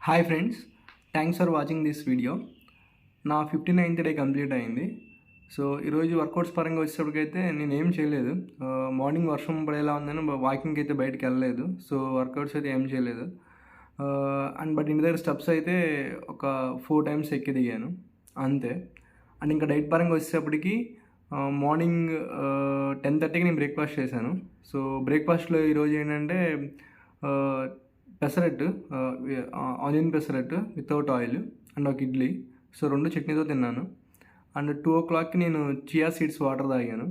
Hi friends, thanks for watching this video. నా 59th day complete అయింది. So ఈరోజు workouts పరంగా వచ్చేటప్పటికైతే నేను ఏం చేయలేదు. మార్నింగ్ వర్షం పడేలా ఉందని వాకింగ్కి అయితే బయటకు వెళ్ళలేదు. సో వర్కౌట్స్ అయితే ఏం చేయలేదు. బట్ ఇంటి దగ్గర స్టెప్స్ అయితే ఒక 4 times ఎక్కి దిగాను అంతే. అండ్ ఇంకా డైట్ పరంగా వచ్చేటప్పటికి మార్నింగ్ 10:30కి నేను బ్రేక్ఫాస్ట్ చేశాను. సో బ్రేక్ఫాస్ట్లో ఈరోజు ఏంటంటే pesarattu, onion pesarattu without oil and ఒక ఇడ్లీ. సో 2 చట్నీతో తిన్నాను. అండ్ 2 o'clockకి నేను చియా సీడ్స్ వాటర్ తాగాను.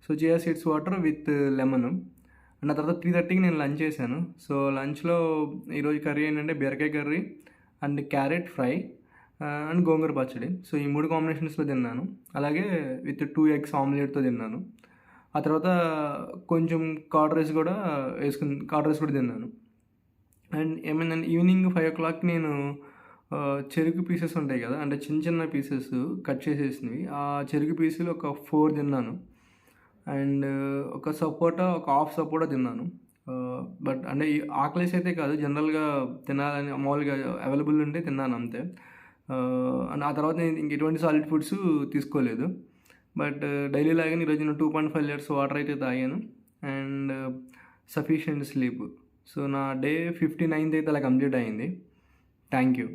So chia seeds water with lemon. And ఆ తర్వాత 3:30కి నేను లంచ్ చేశాను. సో లంచ్లో ఈరోజు కర్రీ ఏంటంటే బీరకాయ curry and carrot fry and గోంగూర పచ్చడి. సో ఈ 3 కాంబినేషన్స్లో తిన్నాను. అలాగే విత్ 2 eggs ఆమ్లెట్తో తిన్నాను. ఆ తర్వాత కొంచెం కర్డ్ రైస్ కూడా తిన్నాను. అండ్ ఏమైందంటే ఈవినింగ్ 5 o'clockకి నేను చెరుకు పీసెస్ ఉంటాయి కదా, అంటే చిన్న చిన్న పీసెస్ కట్ చేసేసినవి, ఆ చెరుకు పీసులు ఒక 4 తిన్నాను. అండ్ ఒక హాఫ్ సపోటా తిన్నాను. బట్ అంటే ఆకలేసి అయితే కాదు, జనరల్గా తినాలని మామూలుగా అవైలబుల్ ఉంటే తిన్నాను అంతే. అండ్ ఆ తర్వాత నేను ఇంక ఎటువంటి సాలిడ్ ఫుడ్స్ తీసుకోలేదు. బట్ డైలీ లాగానే ఈరోజు నేను 2.5 liters వాటర్ అయితే తాగాను అండ్ సఫిషియెంట్ స్లీప్. సో నా డే 59th అయితే అలా కంప్లీట్ అయింది. Thank you.